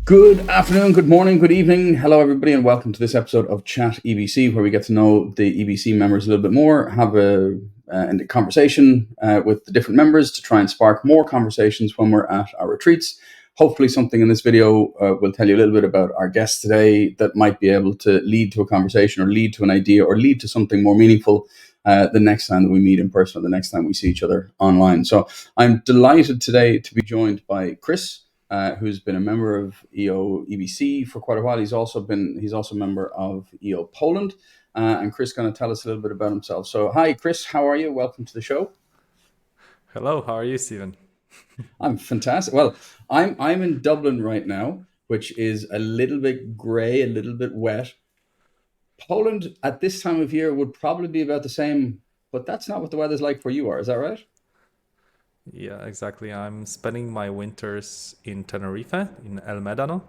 Good afternoon, good morning, good evening. Hello, everybody, and welcome to this episode of ChatEBC, where we get to know the EBC members a little bit more, have a conversation with the different members to try and spark more conversations when we're at our retreats. Hopefully, something in this video will tell you a little bit about our guests today that might be able to lead to a conversation or lead to an idea or lead to something more meaningful the next time that we meet in person or the next time we see each other online. So I'm delighted today to be joined by Kris. Who's been a member of EO EBC for quite a while. He's also a member of EO Poland. And Kris going to tell us a little bit about himself. So hi, Kris, how are you? Welcome to the show. Hello, how are you, Stephen? I'm fantastic. Well, I'm in Dublin right now, which is a little bit grey, a little bit wet. Poland at this time of year would probably be about the same, but that's not what the weather's like where you are. Is that right? Yeah, exactly. I'm spending my winters in Tenerife, in El Médano,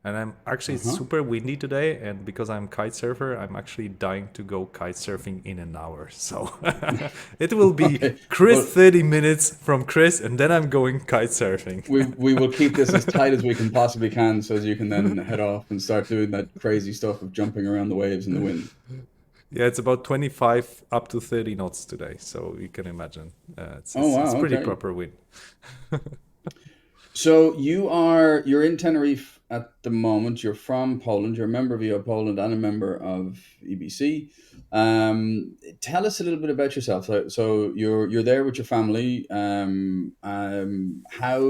and I'm actually it's Uh-huh. super windy today. And because I'm kite surfer, I'm actually dying to go kite surfing in an hour. So it will be Okay. Kris Well, 30 minutes from Kris, and then I'm going kite surfing. we will keep this as tight as we can possibly can, so as you can then head off and start doing that crazy stuff of jumping around the waves in the wind. Yeah, it's about 25 up to 30 knots today, so you can imagine. It's, Oh it's, it's wow, pretty okay. proper wind. So you're in Tenerife at the moment. You're from Poland. You're a member of EO Poland and a member of EBC. Tell us a little bit about yourself. So you're there with your family. How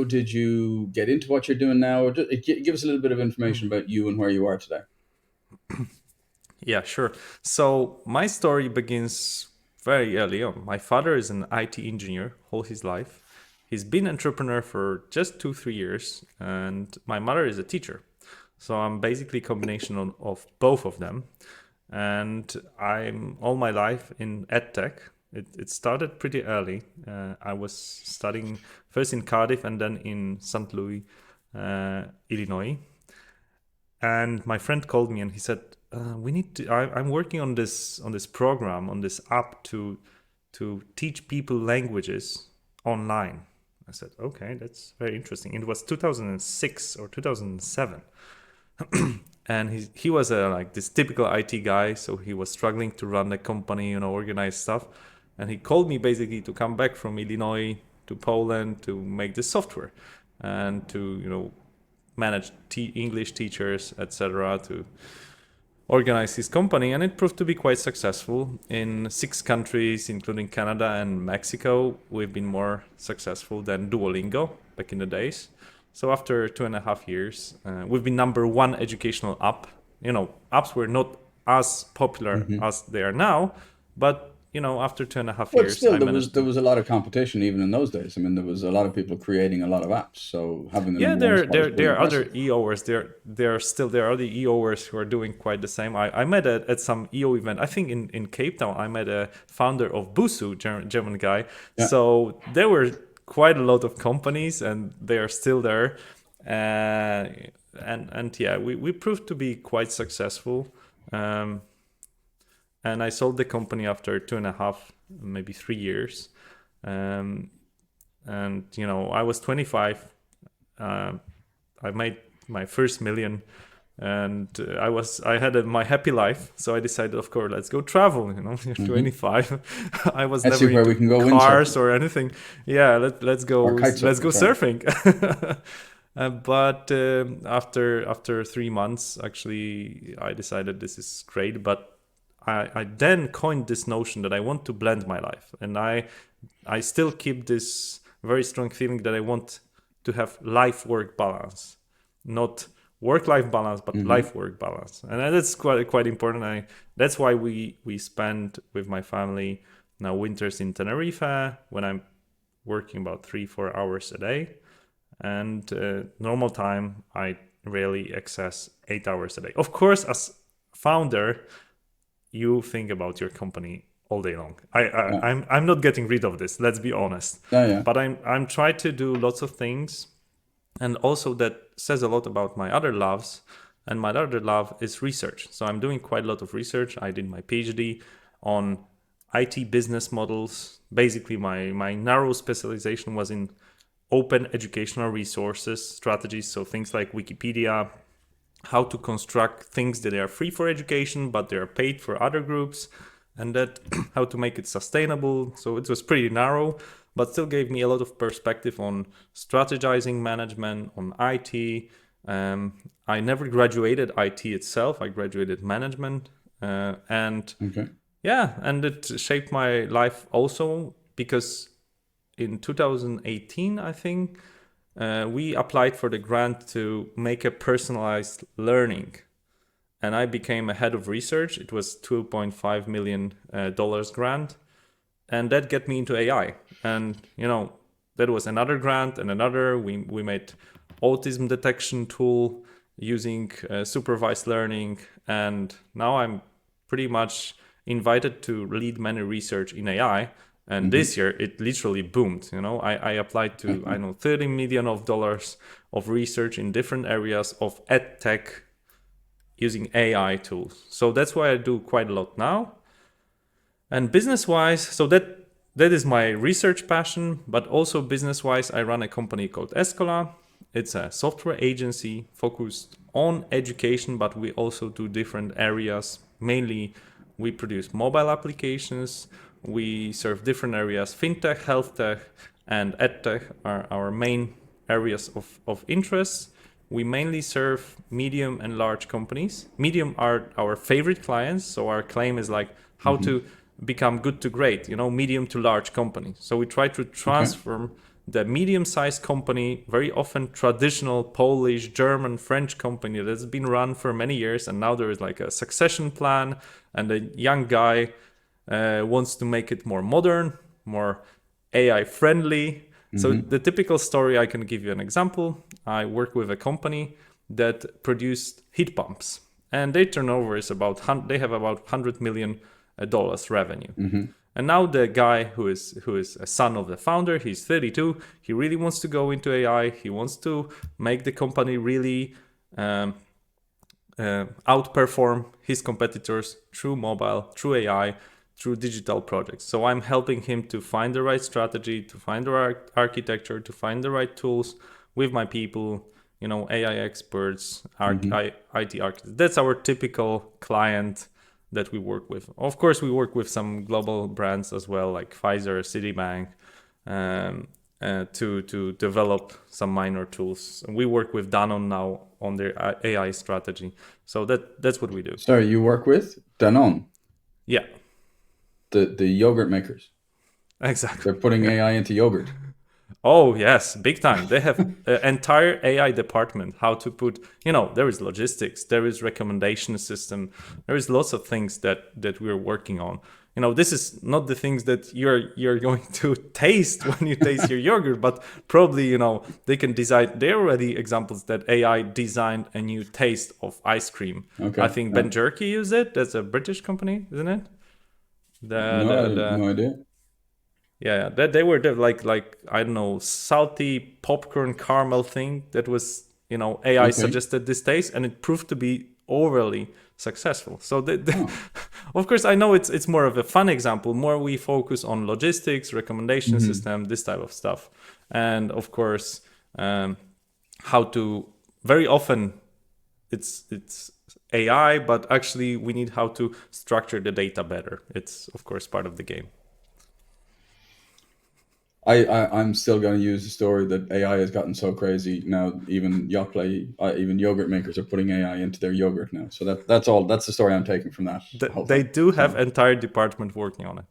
did you get into what you're doing now? Give us a little bit of information about you and where you are today. Yeah, sure. So my story begins very early on. My father is an IT engineer all his life. He's been entrepreneur for just 2-3 years, and my mother is a teacher. So I'm basically a combination of both of them. And I'm all my life in edtech. It started pretty early. I was studying first in Cardiff and then in St. Louis, Illinois. And my friend called me and he said, "We need to. I'm working on this program, on this app to teach people languages online." I said, "Okay, that's very interesting." It was 2006 or 2007, and he was like this typical IT guy, so he was struggling to run the company, organize stuff, and he called me basically to come back from Illinois to Poland to make this software and to manage English teachers, etc., to organize his company. And it proved to be quite successful in 6 countries, including Canada and Mexico. We've been more successful than Duolingo back in the days. So after 2.5 years, we've been #1 educational app. Apps were not as popular Mm-hmm. as they are now, but after 2.5 But years, still, I there was managed there to. was a lot of competition even in those days. I mean, there was a lot of people creating a lot of apps, so having the Yeah, #1 there spot is there pretty there are other impressive. EOers. There are other EOers who are doing quite the same. I met at some EO event. I think in Cape Town. I met a founder of Busu, German guy. Yeah. So there were quite a lot of companies, and they are still there. And yeah, we proved to be quite successful. Um, and I sold the company after 2.5, maybe 3 years. Um, and I was 25. uh, I made my first million, and I had my happy life. So I decided, of course, let's go travel. You're Mm-hmm. 25. I was Let's see never where into we can go cars windsurfing or anything. Yeah, let's or go kite let's go surfing. Sorry. surfing. But after 3 months, actually, I decided this is great. But I then coined this notion that I want to blend my life, and I still keep this very strong feeling that I want to have life-work balance, not work-life balance, but Mm-hmm. life-work balance, and that's quite important. That's why we spend with my family now winters in Tenerife when I'm working about 3-4 hours a day, and normal time I rarely excess 8 hours a day. Of course, as founder, you think about your company all day long. Yeah. I'm not getting rid of this. Let's be honest, Yeah. Yeah. but I'm trying to do lots of things, and also that says a lot about my other loves. And my other love is research. So I'm doing quite a lot of research. I did my PhD on IT business models. Basically, my narrow specialization was in open educational resources strategies. So things like Wikipedia, how to construct things that are free for education, but they are paid for other groups, and that how to make it sustainable. So it was pretty narrow, but still gave me a lot of perspective on strategizing management, on IT. I never graduated IT itself. I graduated management, and Okay. yeah, and it shaped my life also because in 2018, I think, we applied for the grant to make a personalized learning, and I became a head of research. It was $2.5 million dollars grant, and that got me into AI. And that was another grant and another. We made autism detection tool using supervised learning, and now I'm pretty much invited to lead many research in AI. And this year it literally boomed. I applied to $30 million of research in different areas of ed tech using AI tools. So that's why I do quite a lot now. And business wise, so that is my research passion, but also business wise, I run a company called Escola. It's a software agency focused on education, but we also do different areas. Mainly, we produce mobile applications. We serve different areas. FinTech, health tech, and EdTech are our main areas of interest. We mainly serve medium and large companies. Medium are our favorite clients. So our claim is like how to become good to great, medium to large companies. So we try to transform the medium-sized company, very often traditional Polish, German, French company that's been run for many years. And now there is like a succession plan, and a young guy wants to make it more modern, more AI friendly. So the typical story, I can give you an example. I work with a company that produced heat pumps, and their turnover is they have about $100 million revenue. And now the guy who is a son of the founder, he's 32. He really wants to go into AI. He wants to make the company really outperform his competitors through mobile, through AI, through digital projects. So I'm helping him to find the right strategy, to find the right architecture, to find the right tools with my people, AI experts, IT architects. That's our typical client that we work with. Of course, we work with some global brands as well, like Pfizer, Citibank, to develop some minor tools. And we work with Danone now on their AI strategy. So that's what we do. Sorry, you work with Danone? Yeah. The yogurt makers. Exactly. They're putting AI into yogurt. Oh, yes, big time. They have an entire AI department, how to put, there is logistics, there is recommendation system, there is lots of things that we're working on. This is not the things that you're going to taste when you taste your yogurt, but probably, they can design, there are already examples that AI designed a new taste of ice cream. Okay. I think Ben Jerky used it. That's a British company, isn't it? No idea. Yeah, that they were like I don't know, salty popcorn caramel thing that was AI suggested this taste, and it proved to be overly successful. So of course I know it's more of a fun example. More we focus on logistics, recommendation system, this type of stuff, and of course how to very often it's AI, but actually we need how to structure the data better. It's of course part of the game. I'm still going to use the story that AI has gotten so crazy now. Even Yoplait, even yogurt makers are putting AI into their yogurt now. So that's all. That's the story I'm taking from that. They do have entire department working on it.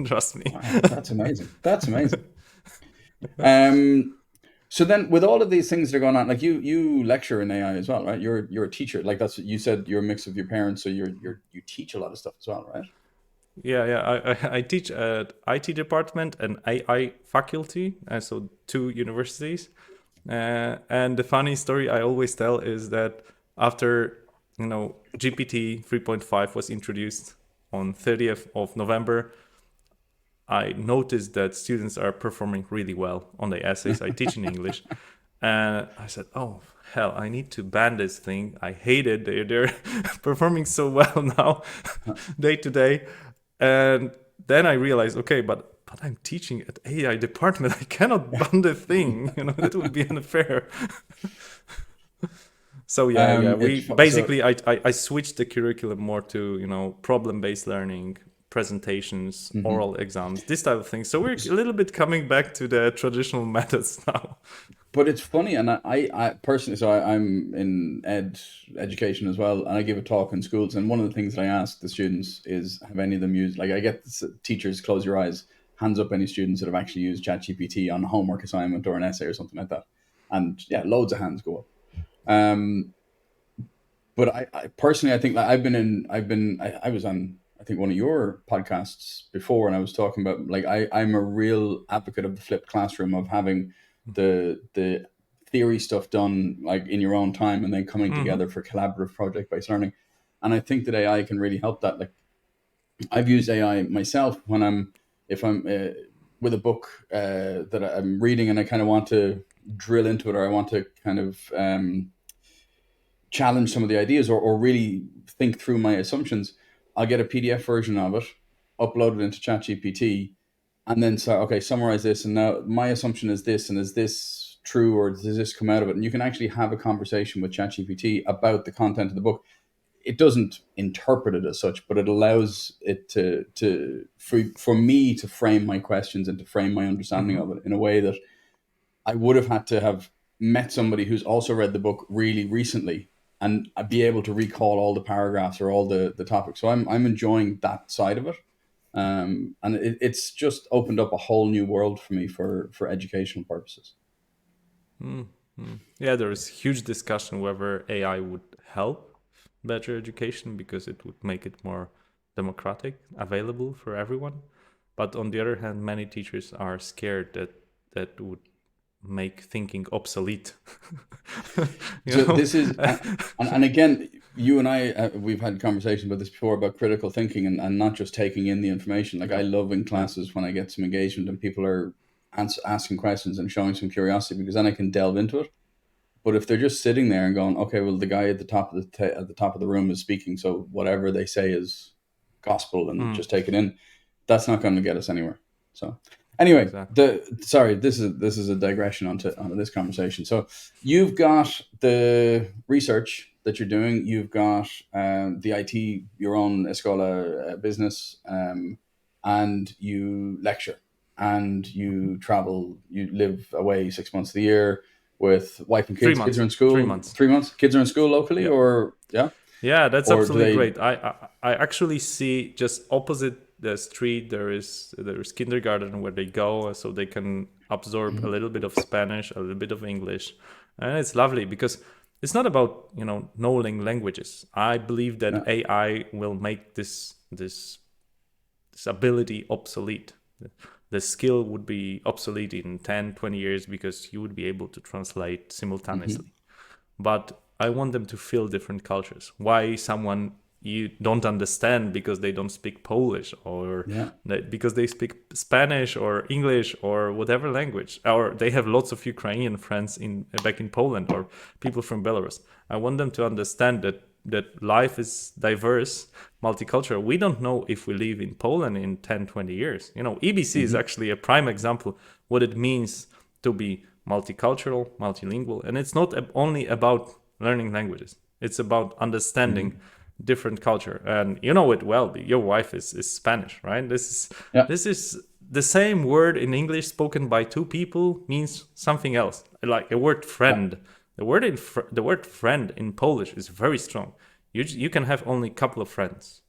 Trust me. Wow, that's amazing. That's amazing. So then, with all of these things that are going on, like you lecture in AI as well, right? You're a teacher. Like that's what you said. You're a mix of your parents, so you teach a lot of stuff as well, right? Yeah. I teach at IT department and AI faculty, so 2 universities. And the funny story I always tell is that after GPT 3.5 was introduced on 30th of November, I noticed that students are performing really well on the essays I teach in English. And I said, oh, hell, I need to ban this thing. I hate it. They're performing so well now, day to day. And then I realized, okay, but but I'm teaching at AI department. I cannot ban the thing. That would be unfair. So yeah. We So basically I switched the curriculum more to problem-based learning, presentations, mhm. oral exams, this type of thing. So we're a little bit coming back to the traditional methods now. But it's funny, and I personally, I'm in education as well, and I give a talk in schools, and one of the things that I ask the students is, have any of them used, like I get teachers, close your eyes, hands up any students that have actually used ChatGPT on a homework assignment or an essay or something like that, and yeah, loads of hands go up. Um, but I personally, I think that I was on, I think, one of your podcasts before, and I was talking about, like, I'm a real advocate of the flipped classroom, of having the theory stuff done like in your own time, and then coming Mm-hmm. together for collaborative project based learning. And I think that AI can really help that. Like, I've used AI myself when if I'm with a book that I'm reading, and I kind of want to drill into it, or I want to kind of challenge some of the ideas, or really think through my assumptions. I'll get a PDF version of it, upload it into ChatGPT, and then say, okay, summarize this. And now my assumption is this, and is this true, or does this come out of it? And you can actually have a conversation with ChatGPT about the content of the book. It doesn't interpret it as such, but it allows it for me to frame my questions and to frame my understanding Mm-hmm. of it in a way that I would have had to have met somebody who's also read the book really recently, and I'd be able to recall all the paragraphs or all the topics. So I'm enjoying that side of it. And it's just opened up a whole new world for me for educational purposes. Mm-hmm. Yeah, there is huge discussion whether AI would help better education because it would make it more democratic, available for everyone. But on the other hand, many teachers are scared that that would make thinking obsolete. you So know? this is, and again, you and I, we've had conversations about this before, about critical thinking, and not just taking in the information. Like, I Yeah. love in Yeah. classes when I get some engagement and people are asking questions and showing some curiosity, because then I can delve into it. But if they're just sitting there and going, okay, well, the guy at the top of at the top of the room is speaking, so whatever they say is gospel, and Mm, just take it in, that's not going to get us anywhere. So anyway, exactly. the sorry, this is a digression onto this conversation. So you've got the research that you're doing, you've got the IT, your own Escola business, and you lecture, and you travel, you live away 6 months of the year with wife and Three kids. Kids are months. in Three school. months. 3 months. Kids are in school locally, Yeah. or yeah, Yeah, that's or do absolutely they? great. I actually see just opposite the street there is kindergarten where they go so they can absorb a Mhm. little bit of Spanish, a little bit of English, and it's lovely because it's not about knowing languages. I believe that Yeah. AI will make this ability obsolete. The skill would be obsolete in 10, 20 years because you would be able to translate Hmm. simultaneously. But I want them to feel different cultures. Why someone you don't understand because they don't speak Polish, or Yeah. because they speak Spanish or English or whatever language, or they have lots of Ukrainian friends in back in Poland, or people from Belarus. I want them to understand that life is diverse, multicultural. We don't know if we live in Poland in 10, 20 years. EBC is Hmm. actually a prime example what it means to be multicultural, multilingual. And it's not only about learning languages. It's about understanding Hmm. different culture. And you know it well. Your wife is Spanish, right? Yeah. This is the same word in English spoken by two people means something else. Like a word Yeah. friend. The word friend in Polish is very strong. You can have only a couple of friends,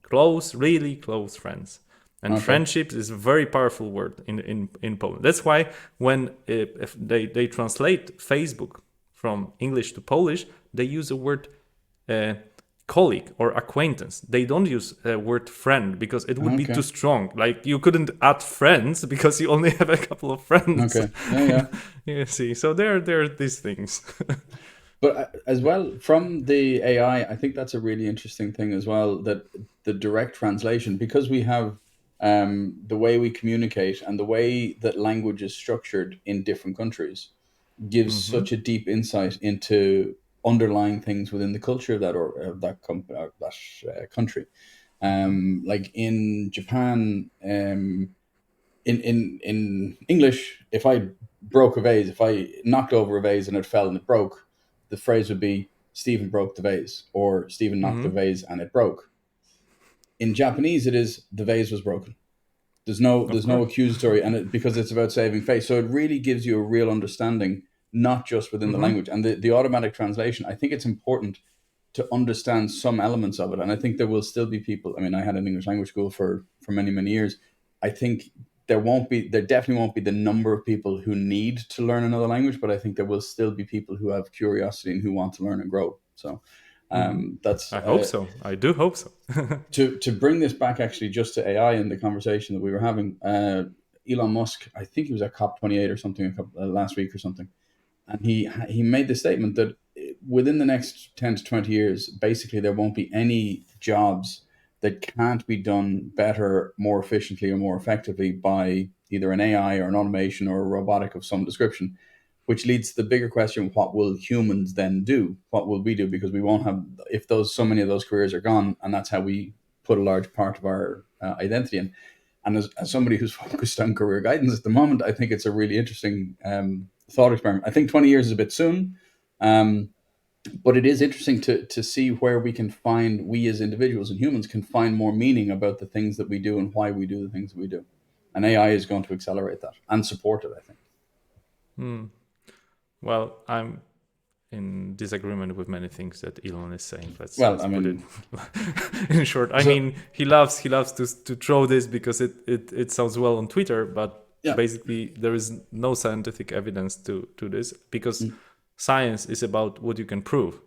close, really close friends. And Okay. friendship is a very powerful word in Poland. That's why when if they translate Facebook from English to Polish, they use a word uh, colleague or acquaintance. They don't use a word friend because it would be too Okay. strong. Like you couldn't add friends because you only have a couple of friends. Okay. Yeah. Yeah. You see, so there are these things. But as well, from the AI, I think that's a really interesting thing as well. That the direct translation, because we have the way we communicate and the way that language is structured in different countries, gives Hmm. such a deep insight into underlying things within the culture of that, or of that country. Like in Japan, in English, if I broke a vase, if I knocked over a vase and it fell and it broke, the phrase would be Stephen broke the vase, or Stephen knocked the Mm-hmm. vase and it broke. In Japanese, it is the vase was broken. Of There's no course. accusatory, and because it's about saving face, so it really gives you a real understanding, not just within the Mm-hmm. language and the automatic translation. I think it's important to understand some elements of it, and I think there will still be people. I mean, I had an English language school for many years. I think there definitely won't be the number of people who need to learn another language, but I think there will still be people who have curiosity and who want to learn and grow. So Mm-hmm. that's I hope so. I do hope so. to bring this back actually just to AI and the conversation that we were having. Elon Musk, I think he was at COP28 or something last week or something, and he made the statement that within the next 10 to 20 years, basically there won't be any jobs that can't be done better, more efficiently, or more effectively by either an AI or an automation or a robotic of some description, which leads to the bigger question: what will humans then do? What will we do? Because we won't have, if those so many of those careers are gone, and that's how we put a large part of our identity in. And as somebody who's focused on career guidance at the moment, I think it's a really interesting thought experiment. I think 20 years is a bit soon, um, but it is interesting to see where we as individuals and humans can find more meaning about the things that we do and why we do the things that we do. And AI is going to accelerate that and support it, I think. Hmm. Well, I'm in disagreement with many things that Elon is saying. Well, Let's I put it mean, in short. I so mean, he loves to throw this because it sounds well on Twitter, but yeah. basically there is no scientific evidence to this because Mm. science is about what you can prove,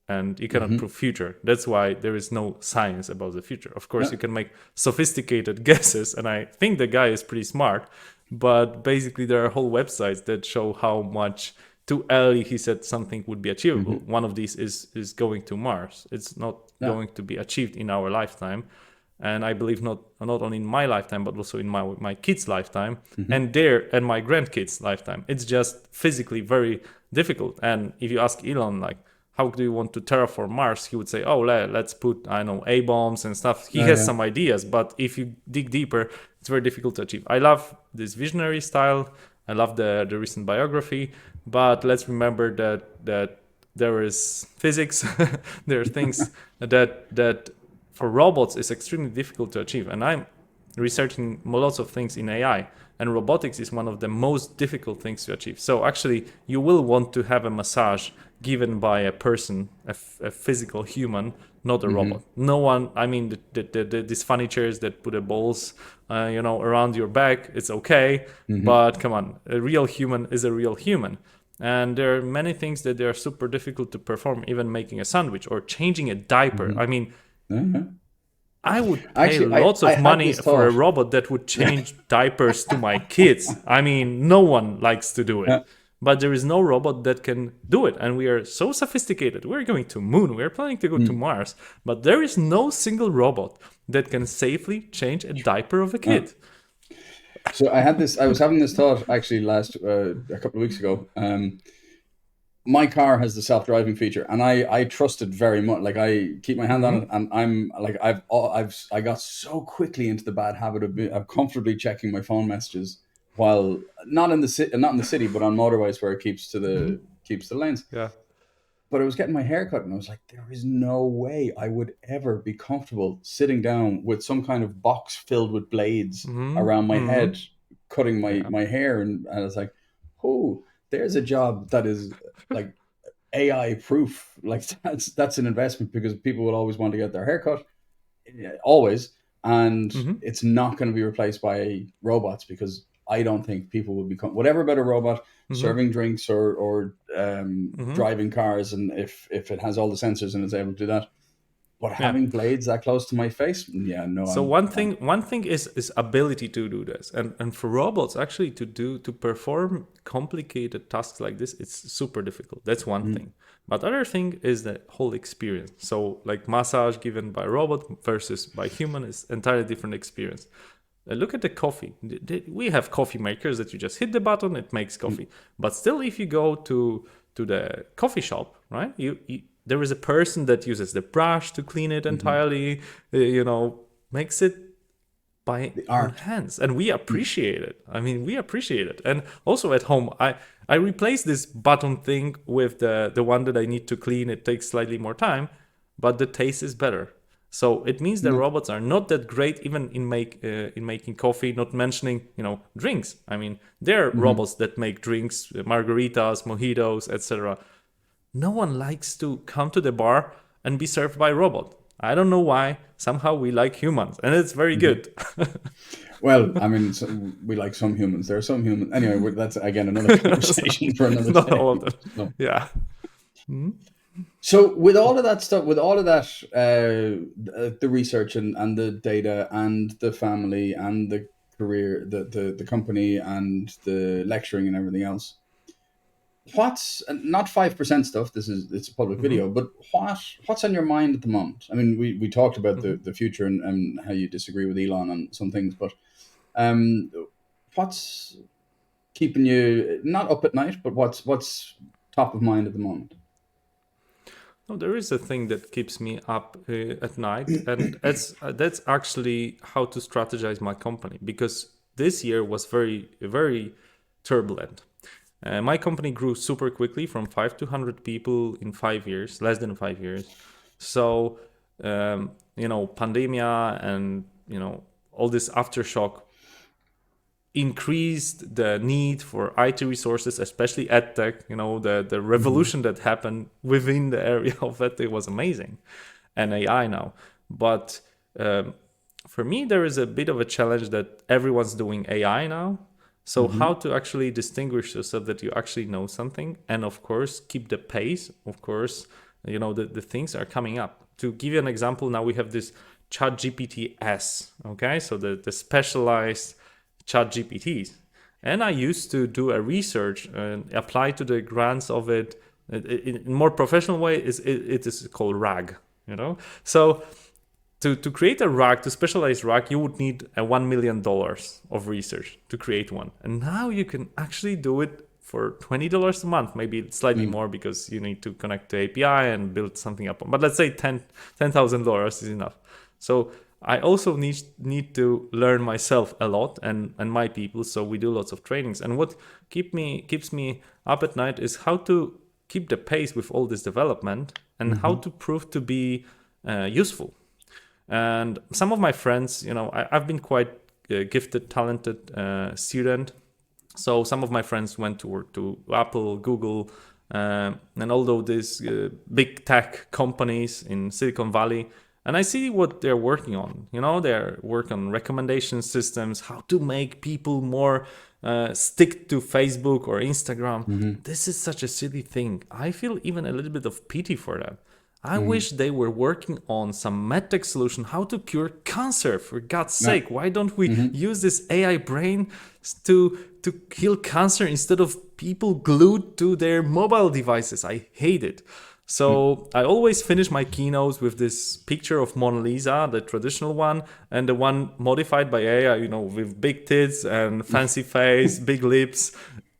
and you cannot Mm-hmm. prove future. That's why there is no science about the future. Of course, Yeah. you can make sophisticated guesses, and I think the guy is pretty smart. But basically, there are whole websites that show how much too early he said something would be achievable. Mm-hmm. One of these is going to Mars. It's not Yeah. going to be achieved in our lifetime, and I believe not only in my lifetime but also in my kids' lifetime Mm-hmm. and my grandkids' lifetime. It's just physically very difficult. And if you ask Elon, like, how do you want to terraform Mars? He would say, oh, let's put, I know, A bombs and stuff. He Yeah. has Yeah. some ideas, but if you dig deeper, it's very difficult to achieve. I love this visionary style. I love the recent biography, but let's remember that there is physics. There are things that for robots is extremely difficult to achieve. And I'm researching lots of things in AI, and robotics is one of the most difficult things to achieve. So actually, you will want to have a massage given by a person, a physical human, not a Mm-hmm. robot. No one. I mean, these funny chairs that put the balls, around your back. It's okay, Mm-hmm. but come on, a real human is a real human. And there are many things that they are super difficult to perform, even making a sandwich or changing a diaper. Mm-hmm. I mean, Yeah. I would pay Actually, lots I of had money this for a thought. robot that would change diapers to my kids. I mean, no one likes to do it. Yeah. But there is no robot that can do it. And we are so sophisticated. We're going to moon. We're planning to go to Mm. Mars. But there is no single robot that can safely change a diaper of a Yeah. kid. So I was having this thought actually a couple of weeks ago. My car has the self-driving feature, and I trust it very much. Like, I keep my hand on Mm-hmm. it, and I'm like, I got so quickly into the bad habit of comfortably checking my phone messages while not in the city, but on motorways where it Mm-hmm. keeps the lanes. Yeah. But I was getting my hair cut, and I was like, there is no way I would ever be comfortable sitting down with some kind of box filled with blades Mm-hmm. around my Mm-hmm. head, cutting Yeah. my hair. And I was like, oh, there's a job that is like AI proof. Like, that's an investment, because people will always want to get their hair cut, always. And Mm-hmm. it's not going to be replaced by robots, because I don't think people will become whatever about a robot Mm-hmm. serving drinks or Mm-hmm. driving cars, and if it has all the sensors and is able to do that. But Yeah. having blades that close to my face, yeah, no, So I'm, one thing is ability to do this, and for robots actually to perform complicated tasks like this, it's super difficult. That's one mm, thing. But other thing is the whole experience. So like massage given by robot versus by human is entirely different experience. Look at the coffee. We have coffee makers that you just hit the button, it makes mm, coffee. But still, if you go to the coffee shop, right? You there is a person that uses the brush to clean it mhm, entirely. Makes it by The own art. hands, and we appreciate it. I mean, we appreciate it. And also at home, I replace this button thing with the one that I need to clean. It takes slightly more time, but the taste is better. So it means that No. robots are not that great even in making coffee. Not mentioning drinks. I mean, there are robots that make drinks, margaritas, mojitos, etc. No one likes to come to the bar and be served by a robot. I don't know why. Somehow we like humans, and it's very good. Well, I mean, we like some humans. There are some humans. Anyway, that's again another conversation for another Not day. all of them. So, Yeah. so with all of that stuff, with all of that, the research and the data and the family and the career, the company and the lecturing and everything else, what's not 5% stuff, it's a public Hmm. video, but what's on your mind at the moment? I mean, we talked about Hmm. the future and how you disagree with Elon on some things, but um what's keeping you not up at night, but what's top of mind at the moment? No, there is a thing that keeps me up at night, and that's actually how to strategize my company, because this year was very very turbulent. My company grew super quickly from 5 to 100 people in 5 years, less than 5 years. So, pandemia and all this aftershock increased the need for IT resources, especially edtech. The revolution that happened within the area of edtech was amazing, and AI now. But um, for me, there is a bit of a challenge that everyone's doing AI now. So how Hmm. to actually distinguish yourself that you actually know something, and of course keep the pace. Of course, the things are coming up. To give you an example, now we have this ChatGPT S. Okay, so the specialized ChatGPTs. And I used to do a research and apply to the grants of it. In a more professional way, it is called RAG. So to create a RAG, to specialize RAG, you would need a $1 million of research to create one. And now you can actually do it for $20 a month, maybe slightly more because you need to connect to API and build something up. But let's say $10,000 is enough. So I also need to learn myself a lot and my people. So we do lots of trainings. And what keeps me up at night is how to keep the pace with all this development and how to prove to be useful. And some of my friends, I've been quite gifted, talented student. So some of my friends went to work to Apple, Google, and although these big tech companies in Silicon Valley, and I see what they're working on. They're working on recommendation systems, how to make people more stick to Facebook or Instagram. Hmm. This is such a silly thing. I feel even a little bit of pity for them. I Hmm. wish they were working on some medtech solution, how to cure cancer, for God's No. sake. Why don't we Hmm. use this AI brain to kill cancer instead of people glued to their mobile devices? I hate it. So I always finish my keynotes with this picture of Mona Lisa, the traditional one, and the one modified by AI, with big tits and fancy face, big lips.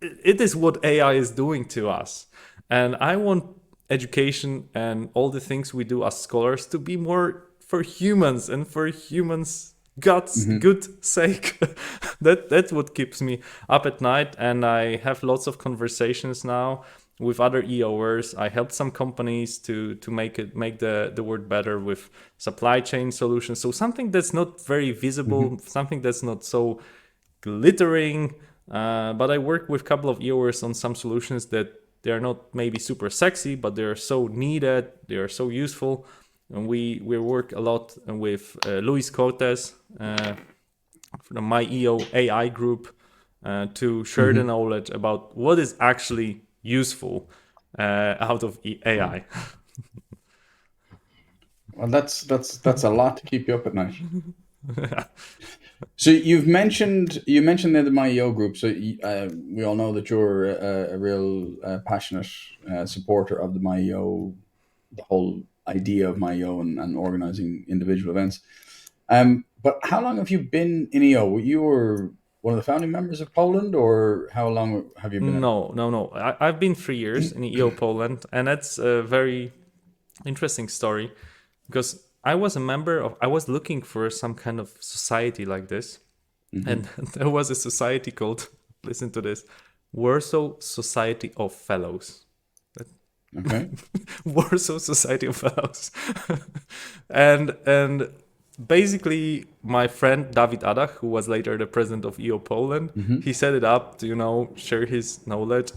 It is what AI is doing to us. And I want education and all the things we do as scholars to be more for humans and for humans God's Hmm. good sake. That's what keeps me up at night. And I have lots of conversations now with other EOers. I helped some companies to make the world better with supply chain solutions. So something that's not very Hmm. visible, something that's not so glittering. But I work with a couple of EOers on some solutions that they are not maybe super sexy, but they are so needed, they are so useful. And we work a lot with Luis Cortes from my EO AI group to share the Hmm. knowledge about what is actually useful out of AI. Well, that's a lot to keep you up at night. So you mentioned the MyEO group. So we all know that you're a real passionate supporter of the MyEO, the whole idea of MyEO and organizing individual events. But how long have you been in EO? You were one of the founding members of Poland, or how long have you been in it? No, no, no. I've been 3 years in EO Poland, and that's a very interesting story because I was a member of. I was looking for some kind of society like this, and there was a society called. Listen to this, Warsaw Society of Fellows. Okay. Warsaw Society of Fellows, and basically my friend David Adach, who was later the president of EO Poland, he set it up to share his knowledge,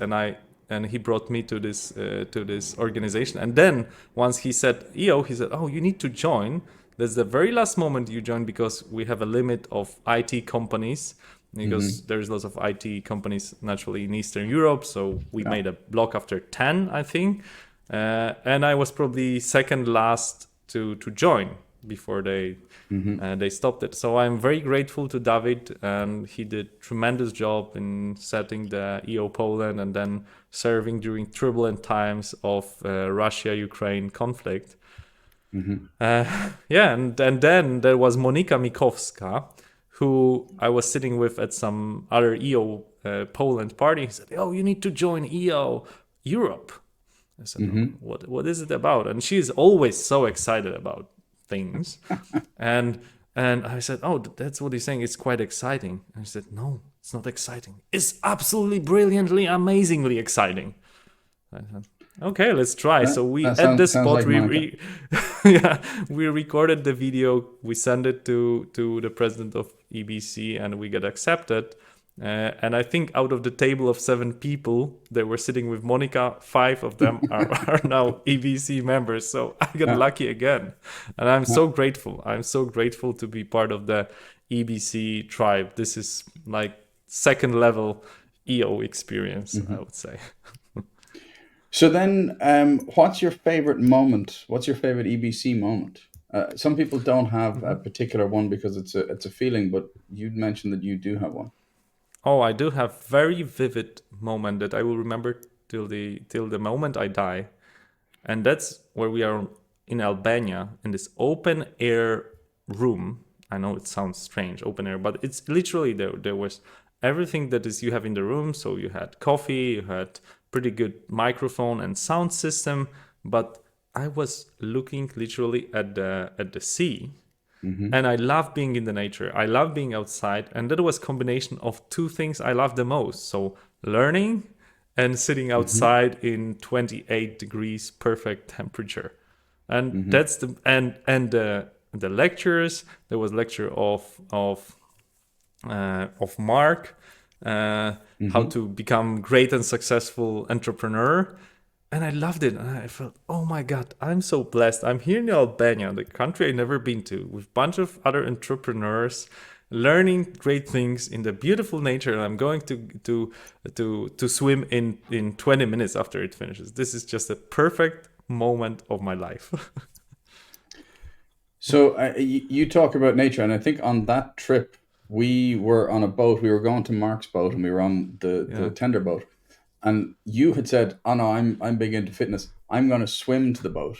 and he brought me to this organization. And then once he said EO, he said, "Oh, you need to join. That's the very last moment you join because we have a limit of IT companies." Because there's lots of IT companies naturally in Eastern Europe, so we made a block after 10, I think, and I was probably second last to join before they stopped it. So I'm very grateful to David, and he did tremendous job in setting the EO Poland and then serving during turbulent times of Russia-Ukraine conflict. And then there was Monika Mikowska, who I was sitting with at some other EO Poland party. He said, "Oh, you need to join EO Europe." I said, what is it about? And she's always so excited about things. and I said, "Oh, that's what he's saying. It's quite exciting." And he said, "No, it's not exciting. It's absolutely brilliantly, amazingly exciting." I said, "Okay, let's try." So we at the spot like we recorded the video, we sent it to the president of EBC, and we got accepted. And I think out of the table of 7 people that were sitting with Monica, 5 of them are now EBC members. So I got lucky again, and I'm so grateful. I'm so grateful to be part of the EBC tribe. This is like second level EO experience, I would say. So then, what's your favorite moment? What's your favorite EBC moment? Some people don't have a particular one because it's a feeling, but you'd mentioned that you do have one. Oh, I do have very vivid moment that I will remember till the moment I die, and that's where we are in Albania in this open air room. I know it sounds strange, open air, but it's literally there was everything that is you have in the room. So you had coffee, you had pretty good microphone and sound system, but I was looking literally at the sea. And I love being in the nature. I love being outside, and that was combination of 2 things I love the most. So learning and sitting outside in 28 degrees perfect temperature. And that's the lectures. There was lecture of Mark, how to become great and successful entrepreneur. And I loved it. And I felt, oh my God, I'm so blessed. I'm here in Albania, the country I've never been to, with a bunch of other entrepreneurs, learning great things in the beautiful nature. And I'm going to swim in 20 minutes after it finishes. This is just a perfect moment of my life. So you talk about nature, and I think on that trip we were on a boat. We were going to Mark's boat, and we were on the tender boat. And you had said, "Oh no, I'm big into fitness. I'm going to swim to the boat."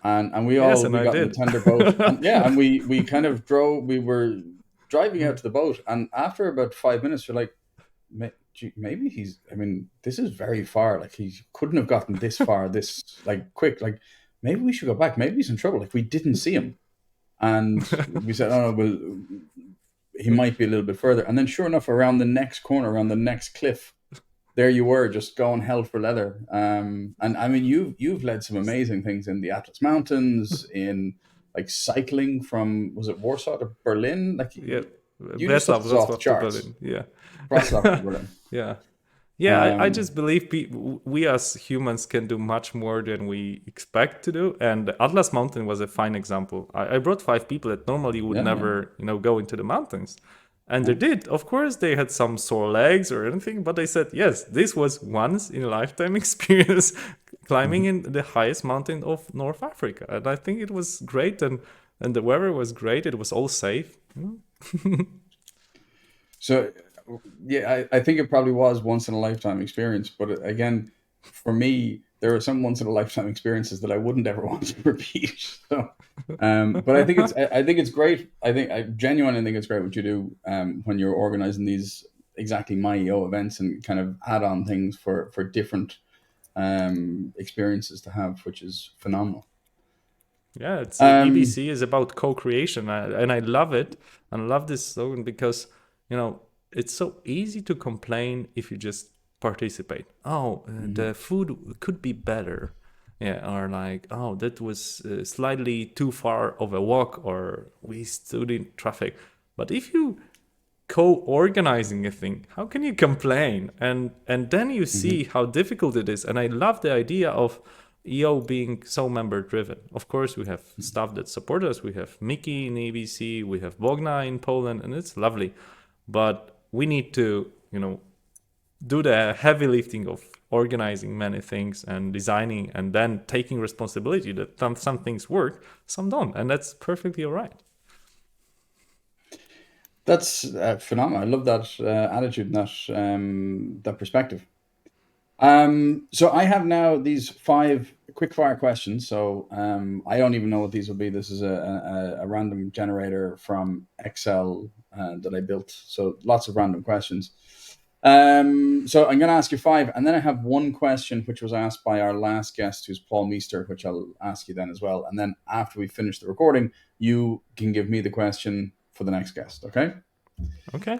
And we Yes, all and we I got in the did. tender boat, and and we kind of drove. We were driving out to the boat, and after about 5 minutes, we're like, maybe he's. I mean, this is very far. Like he couldn't have gotten this far, this like quick. Like maybe we should go back. Maybe he's in trouble. Like we didn't see him, and we said, "Oh no, well, he might be a little bit further." And then, sure enough, around the next corner, around the next cliff, there you were, just going hell for leather. And I mean, you've led some amazing things in the Atlas Mountains, in like cycling from, was it Warsaw to Berlin? Like Yeah, you do stuff that's off the Wrocław to charts. Berlin. Yeah. Wrocław to Berlin. Yeah. Yeah, I Um, just believe we as humans can do much more than we expect to do. And the Atlas Mountain was a fine example. I brought 5 people that normally would yeah, never, go into the mountains. And they did. Of course, they had some sore legs or anything, but they said, yes, this was once in a lifetime experience climbing in the highest mountain of North Africa. And I think it was great. And the weather was great. It was all safe. So, yeah, I think it probably was once in a lifetime experience. But again, for me, there are some once in a lifetime experiences that I wouldn't ever want to repeat. So, but I think it's great. I genuinely think it's great what you do when you're organizing these exactly my EO events and kind of add on things for different experiences to have, which is phenomenal. Yeah, it's Um, EBC is about co-creation, and I love it. And I love this slogan because you know it's so easy to complain if you just participate. Oh, mhm, the food could be better. Yeah, or like, oh, that was slightly too far of a walk, or we stood in traffic. But if you co-organizing a thing, how can you complain? And then you mhm. see how difficult it is. And I love the idea of EO being so member driven. Of course, we have staff that support us. We have Mickey in ABC, we have Bogna in Poland, and it's lovely. But we need to, do the heavy lifting of organizing many things and designing, and then taking responsibility that some things work, some don't, and that's perfectly all right. That's phenomenal. I love that attitude and that perspective. So I have now these five quick fire questions. So I don't even know what these will be. This is a random generator from Excel that I built. So lots of random questions. So I'm going to ask you five, and then I have one question which was asked by our last guest, who's Paul Meester, which I'll ask you then as well. And then after we finish the recording, you can give me the question for the next guest. Okay. Okay.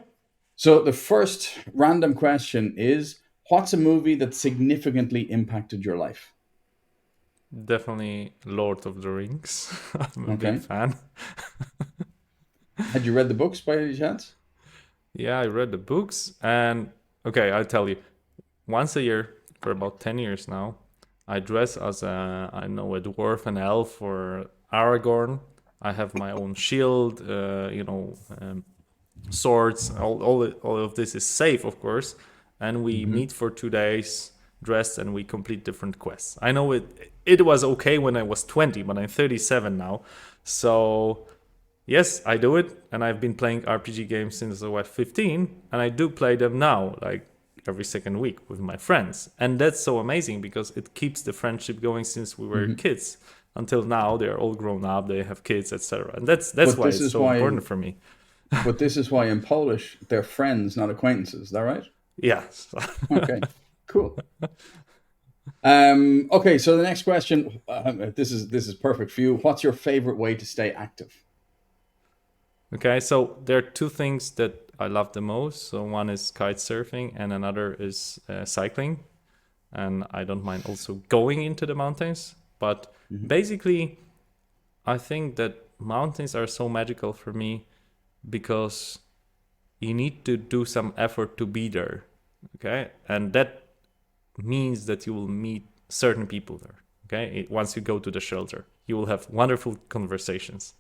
So the first random question is, what's a movie that significantly impacted your life? Definitely Lord of the Rings. I'm a big Okay. fan. Had you read the books by any chance? Yeah, I read the books, and okay, I'll tell you. Once a year for about 10 years now, I dress as I know, a dwarf, an elf, or Aragorn. I have my own shield, swords. All of this is safe, of course, and we Hmm. meet for 2 days dressed, and we complete different quests. I know it was okay when I was 20, but I'm 37 now, so yes, I do it, and I've been playing RPG games since I was 15, and I do play them now, like every second week with my friends. And that's so amazing because it keeps the friendship going since we were Hmm. kids until now. They're all grown up, they have kids, etc. And that's But why this it's is so why. important for me. But this is why in Polish they're friends, not acquaintances. Is that right? Yes. Okay. Cool. Okay. So the next question. This is perfect for you. What's your favorite way to stay active? Okay, so there are two things that I love the most. So one is kite surfing, and another is cycling. And I don't mind also going into the mountains. But Hmm. basically, I think that mountains are so magical for me because you need to do some effort to be there. Okay, and that means that you will meet certain people there. Okay, once you go to the shelter, you will have wonderful conversations.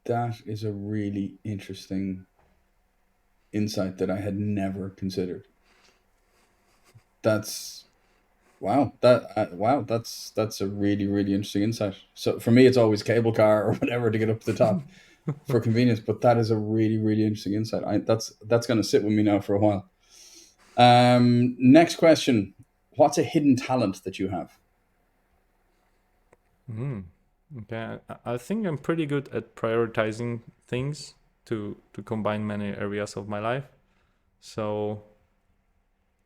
That is a really interesting insight that I had never considered. That's wow. Wow. That's a really interesting insight. So for me, it's always cable car or whatever to get up to the top for convenience. But that is a really interesting insight. That's going to sit with me now for a while. Next question: what's a hidden talent that you have? Mm. Okay, I think I'm pretty good at prioritizing things to combine many areas of my life. So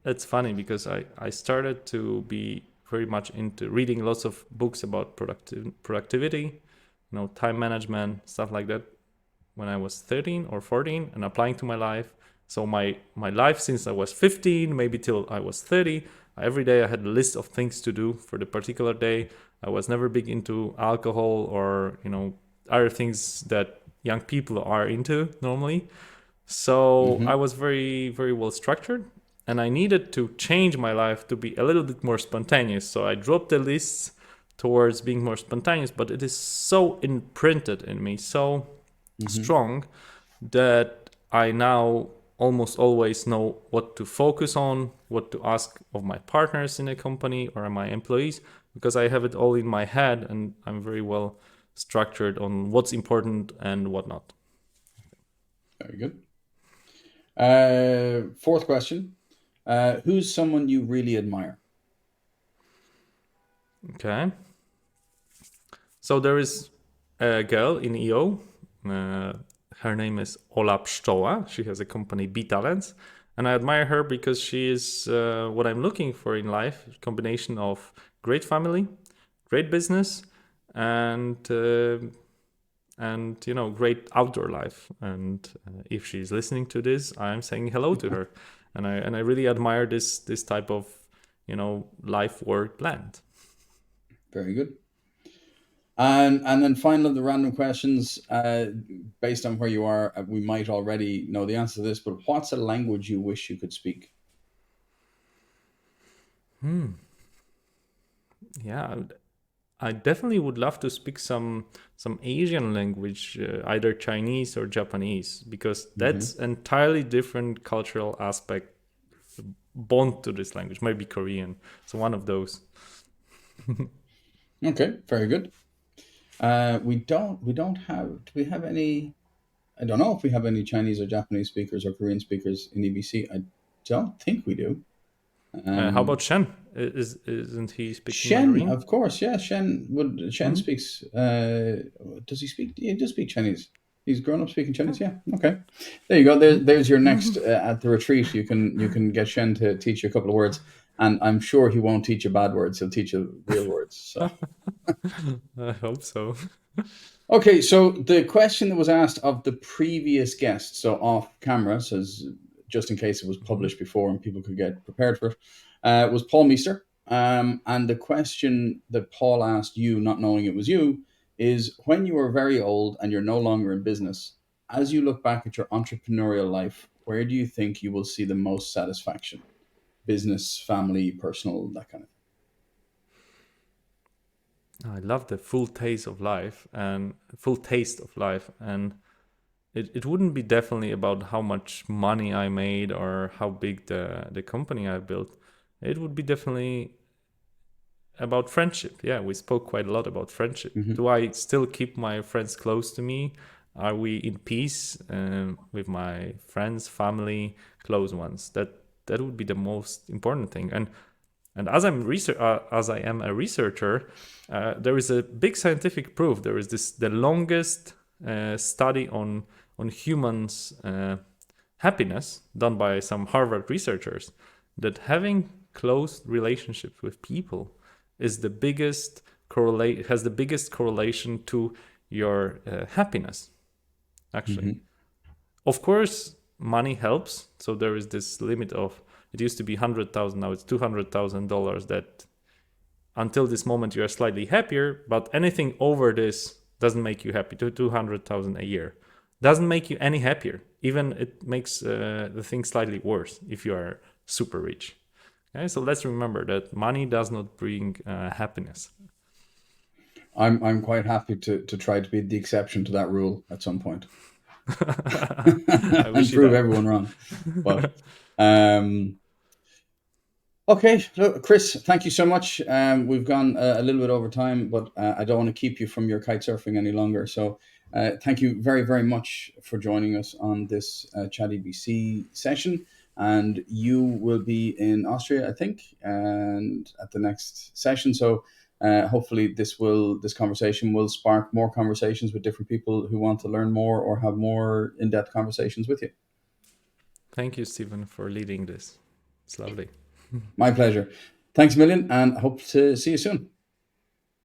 it's funny because I started to be very much into reading lots of books about productivity, time management, stuff like that when I was 13 or 14, and applying to my life. So my life since I was 15, maybe till I was 30, every day I had a list of things to do for the particular day. I was never big into alcohol or, other things that young people are into normally. So I Hmm. was very, very well structured, and I needed to change my life to be a little bit more spontaneous. So I dropped the lists towards being more spontaneous, but it is so imprinted in me, so Hmm. strong, that I now almost always know what to focus on, what to ask of my partners in a company or my employees, because I have it all in my head and I'm very well structured on what's important and what not. Very good. Fourth question: who's someone you really admire? Okay. So there is a girl in EO. Uh, Her name is Ola Pszczoła. She has a company, B Talents, and I admire her because she is what I'm looking for in life: a combination of great family, great business, and great outdoor life. And if she's listening to this, I'm saying hello to her, and I really admire this type of life work blend. Very good. And then final of the random questions, based on where you are, we might already know the answer to this, but what's a language you wish you could speak? Yeah, I definitely would love to speak some Asian language, either Chinese or Japanese, because that's entirely different cultural aspect bond to this language. Maybe Korean, so one of those. Okay, very good. We don't have, do we have any, I don't know if we have any Chinese or Japanese speakers or Korean speakers in EBC. I don't think we do. How about Shen? Isn't he speaking Shen, Mandarin? of course, yeah. Shen speaks. Does he speak? He does speak Chinese. He's grown up speaking Chinese. Yeah. Okay. There you go. There's your next at the retreat. You can get Shen to teach you a couple of words, and I'm sure he won't teach you bad words. He'll teach you real words. So. I hope so. Okay, so the question that was asked of the previous guest, so off camera, says just in case it was published before and people could get prepared for it, was Paul Meester. And the question that Paul asked you, not knowing it was you, is when you are very old and you're no longer in business, as you look back at your entrepreneurial life, where do you think you will see the most satisfaction? Business, family, personal, that kind of thing. I love the full taste of life, and it wouldn't be definitely about how much money I made or how big the company I built. It would be definitely about friendship. Yeah, we spoke quite a lot about friendship. Do I still keep my friends close to me? Are we in peace with my friends, family, close ones? That would be the most important thing. And as I am a researcher, there is a big scientific proof. There is the longest study on humans' happiness done by some Harvard researchers, that having close relationships with people is has the biggest correlation to your happiness. Actually, of course, money helps. So there is this limit of, it used to be 100,000, now it's $200,000. That until this moment you are slightly happier, but anything over this doesn't make you happy. To 200,000 a year doesn't make you any happier. Even it makes the thing slightly worse if you are super rich. Okay, so let's remember that money does not bring happiness. I'm quite happy to try to be the exception to that rule at some point. I wish And prove everyone wrong. But okay, look, Kris, thank you so much. We've gone a little bit over time, but I don't want to keep you from your kite surfing any longer. So thank you very, very much for joining us on this ChatEBC session. And you will be in Austria, I think, and at the next session. So hopefully this conversation will spark more conversations with different people who want to learn more or have more in-depth conversations with you. Thank you, Stephen, for leading this. It's lovely. My pleasure. Thanks a million, and hope to see you soon.